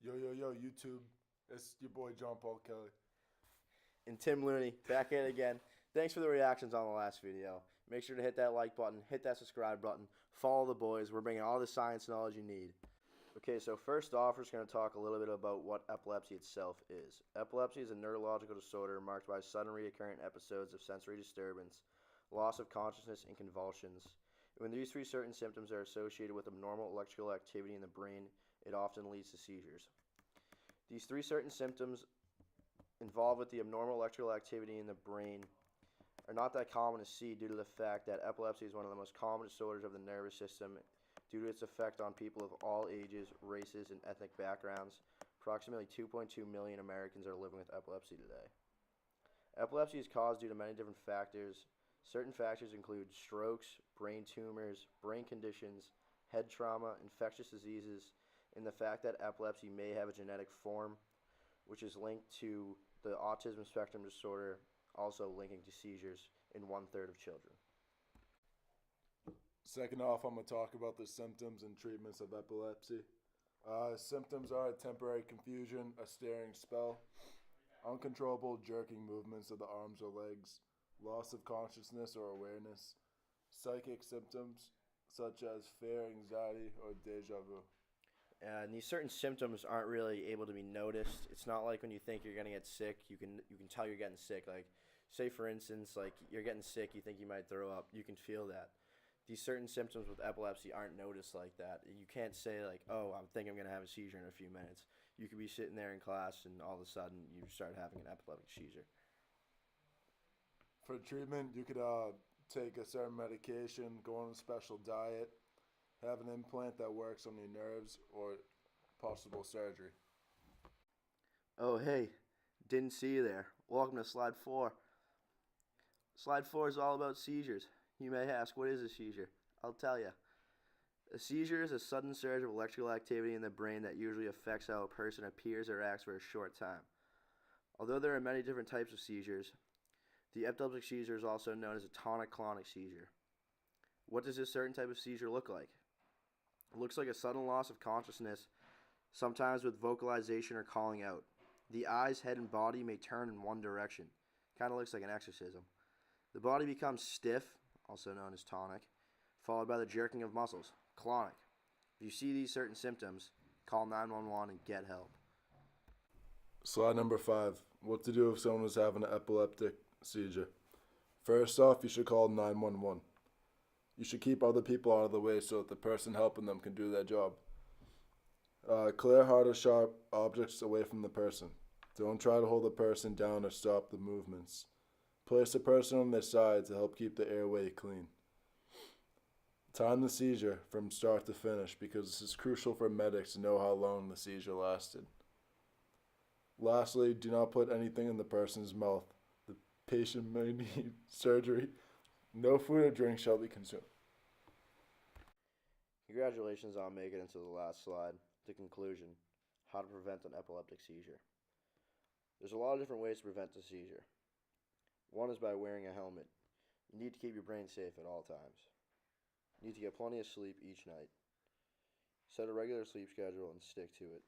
Yo, YouTube. It's your boy John Paul Kelly. And Tim Looney, back at it again. Thanks for the reactions on the last video. Make sure to hit that like button, hit that subscribe button, follow the boys. We're bringing all the science knowledge you need. Okay, so first off, we're just going to talk a little bit about what epilepsy itself is. Epilepsy is a neurological disorder marked by sudden recurrent episodes of sensory disturbance, loss of consciousness, and convulsions. When these three certain symptoms are associated with abnormal electrical activity in the brain, it often leads to seizures. These three certain symptoms involved with the abnormal electrical activity in the brain are not that common to see due to the fact that epilepsy is one of the most common disorders of the nervous system due to its effect on people of all ages, races, and ethnic backgrounds. Approximately 2.2 million Americans are living with epilepsy today. Epilepsy is caused due to many different factors. Certain factors include strokes, brain tumors, brain conditions, head trauma, infectious diseases, and the fact that epilepsy may have a genetic form, which is linked to the autism spectrum disorder, also linking to seizures in 1/3 of children. Second off, I'm going to talk about the symptoms and treatments of epilepsy. Symptoms are temporary confusion, a staring spell, uncontrollable jerking movements of the arms or legs, loss of consciousness or awareness, psychic symptoms such as fear, anxiety, or deja vu. And these certain symptoms aren't really able to be noticed. It's not like when you think you're gonna get sick, you can tell you're getting sick. Like, say for instance, like you're getting sick, you think you might throw up, you can feel that. These certain symptoms with epilepsy aren't noticed like that. You can't say like, oh, I think I'm gonna have a seizure in a few minutes. You could be sitting there in class and all of a sudden you start having an epileptic seizure. For treatment, you could take a certain medication, go on a special diet, have an implant that works on your nerves, or possible surgery. Oh hey, didn't see you there. Welcome to slide 4. Slide 4 is all about seizures. You may ask, what is a seizure? I'll tell you. A seizure is a sudden surge of electrical activity in the brain that usually affects how a person appears or acts for a short time. Although there are many different types of seizures, the epileptic seizure is also known as a tonic-clonic seizure. What does this certain type of seizure look like? It looks like a sudden loss of consciousness, sometimes with vocalization or calling out. The eyes, head, and body may turn in one direction. Kind of looks like an exorcism. The body becomes stiff, also known as tonic, followed by the jerking of muscles, clonic. If you see these certain symptoms, call 911 and get help. Slide number 5. What to do if someone is having an epileptic seizure. First off, you should call 911. You should keep other people out of the way so that the person helping them can do their job. Clear hard or sharp objects away from the person. Don't try to hold the person down or stop the movements. Place the person on their side to help keep the airway clean. Time the seizure from start to finish because this is crucial for medics to know how long the seizure lasted. Lastly, do not put anything in the person's mouth. The patient may need surgery. No food or drink shall be consumed. Congratulations on making it to the last slide, the conclusion, how to prevent an epileptic seizure. There's a lot of different ways to prevent a seizure. One is by wearing a helmet. You need to keep your brain safe at all times. You need to get plenty of sleep each night. Set a regular sleep schedule and stick to it.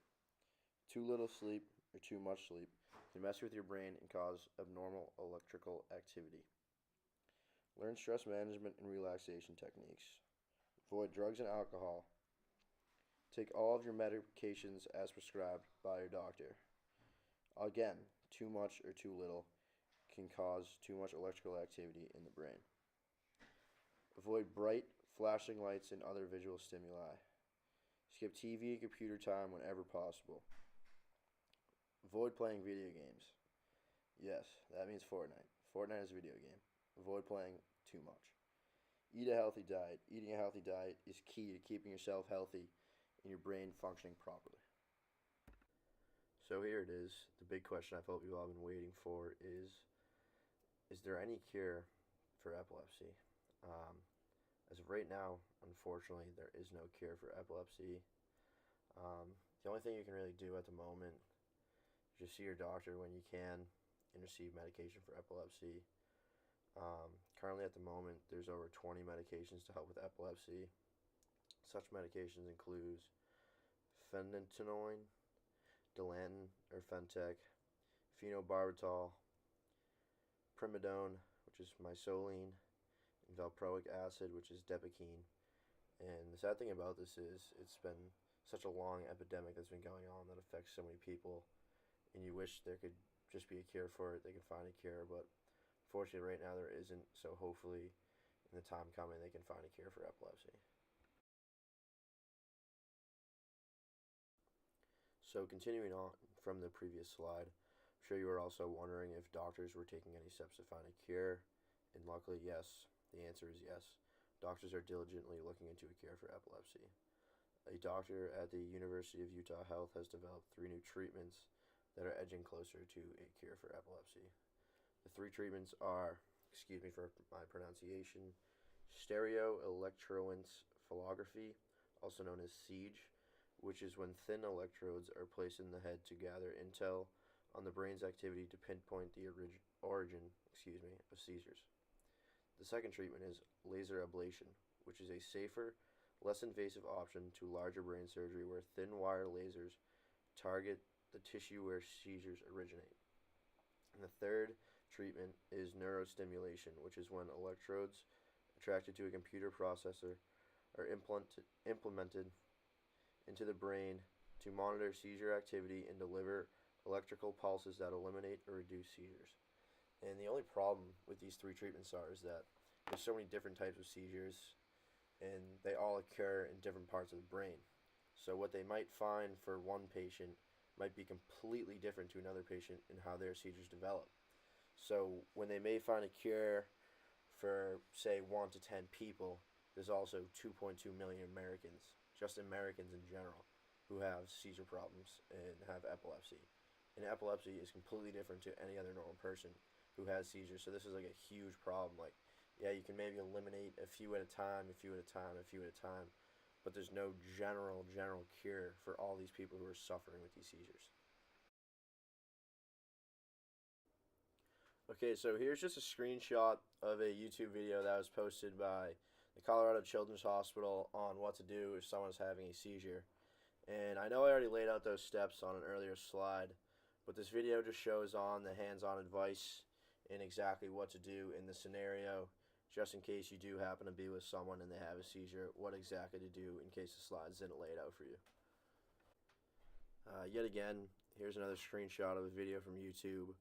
Too little sleep or too much sleep can mess with your brain and cause abnormal electrical activity. Learn stress management and relaxation techniques. Avoid drugs and alcohol. Take all of your medications as prescribed by your doctor. Again, too much or too little can cause too much electrical activity in the brain. Avoid bright, flashing lights and other visual stimuli. Skip TV and computer time whenever possible. Avoid playing video games. Yes, that means Fortnite. Fortnite is a video game. Avoid playing too much. Eat a healthy diet. Eating a healthy diet is key to keeping yourself healthy and your brain functioning properly. So here it is. The big question I felt you all have been waiting for is there any cure for epilepsy? As of right now, unfortunately, there is no cure for epilepsy. The only thing you can really do at the moment is just see your doctor when you can and receive medication for epilepsy. Currently at the moment, there's over 20 medications to help with epilepsy. Such medications include phenytoin, Dilantin or Fentech, phenobarbital, primidone, which is misoline, and valproic acid, which is depakine. And the sad thing about this is it's been such a long epidemic that's been going on that affects so many people, and you wish there could just be a cure for it. They can find a cure, but fortunately, right now there isn't. So hopefully, in the time coming, they can find a cure for epilepsy. So continuing on from the previous slide, I'm sure you were also wondering if doctors were taking any steps to find a cure, and luckily, yes. The answer is yes. Doctors are diligently looking into a cure for epilepsy. A doctor at the University of Utah Health has developed 3 new treatments that are edging closer to a cure for epilepsy. The 3 treatments are, excuse me for my pronunciation, stereoelectroencephalography, also known as SEEGE, which is when thin electrodes are placed in the head to gather intel on the brain's activity to pinpoint the origin of seizures. The second treatment is laser ablation, which is a safer, less invasive option to larger brain surgery where thin wire lasers target the tissue where seizures originate. And the third treatment is neurostimulation, which is when electrodes attracted to a computer processor are implemented into the brain to monitor seizure activity and deliver electrical pulses that eliminate or reduce seizures. And the only problem with these 3 treatments is that there's so many different types of seizures, and they all occur in different parts of the brain. So what they might find for one patient might be completely different to another patient in how their seizures develop. So when they may find a cure for, say, 1 to 10 people, there's also 2.2 million Americans, just Americans in general, who have seizure problems and have epilepsy. And epilepsy is completely different to any other normal person who has seizures. So this is like a huge problem. Like, yeah, you can maybe eliminate a few at a time, but there's no general cure for all these people who are suffering with these seizures. Okay, so here's just a screenshot of a YouTube video that was posted by the Colorado Children's Hospital on what to do if someone's having a seizure. And I know I already laid out those steps on an earlier slide, but this video just shows on the hands-on advice and exactly what to do in the scenario, just in case you do happen to be with someone and they have a seizure, what exactly to do in case the slides didn't lay it out for you. Yet again, here's another screenshot of a video from YouTube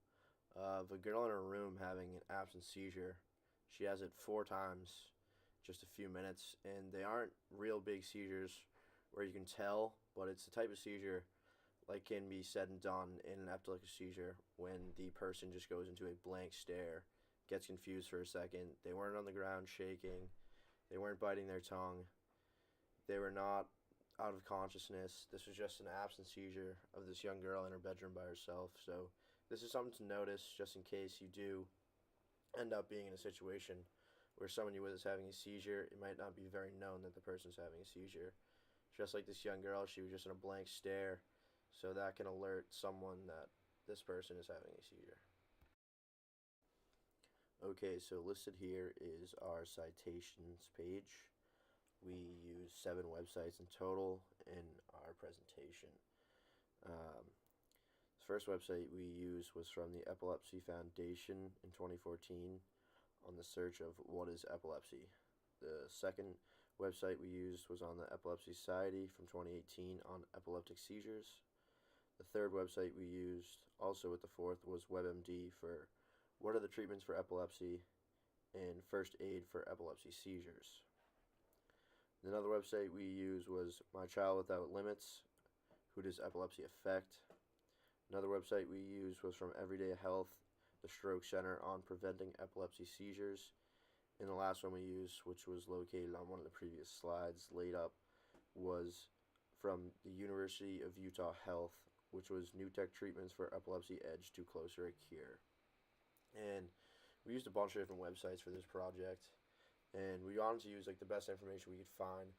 of a girl in her room having an absent seizure. She has it 4 times, just a few minutes, and they aren't real big seizures where you can tell, but it's the type of seizure like can be said and done in an epileptic seizure when the person just goes into a blank stare, gets confused for a second. They weren't on the ground shaking, they weren't biting their tongue, they were not out of consciousness. This was just an absent seizure of this young girl in her bedroom by herself. So this is something to notice just in case you do end up being in a situation where someone you with is having a seizure. It might not be very known that the person's having a seizure. Just like this young girl, she was just in a blank stare, so that can alert someone that this person is having a seizure. Okay, so listed here is our citations page. We use 7 websites in total in our presentation. The first website we used was from the Epilepsy Foundation in 2014 on the search of what is epilepsy. The second website we used was on the Epilepsy Society from 2018 on epileptic seizures. The third website we used, also with the fourth, was WebMD for what are the treatments for epilepsy and first aid for epilepsy seizures. Another website we used was My Child Without Limits, who does epilepsy affect. Another website we used was from Everyday Health, the Stroke Center on preventing epilepsy seizures. And the last one we used, which was located on one of the previous slides laid up, was from the University of Utah Health, which was New Tech Treatments for Epilepsy Edge to Closer a Cure. And we used a bunch of different websites for this project, and we wanted to use like the best information we could find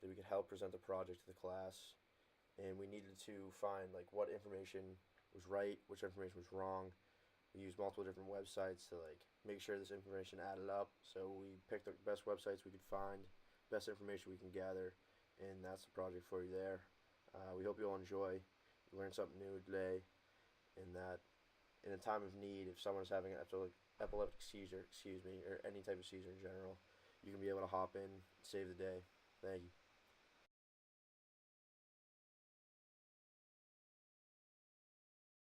that we could help present the project to the class. And we needed to find like what information was right, which information was wrong. We used multiple different websites to like make sure this information added up. So we picked the best websites we could find, best information we can gather, and that's the project for you there. We hope you'll enjoy. You learned something new today, in that in a time of need, if someone's having an epileptic seizure, or any type of seizure in general, you can be able to hop in, save the day. Thank you.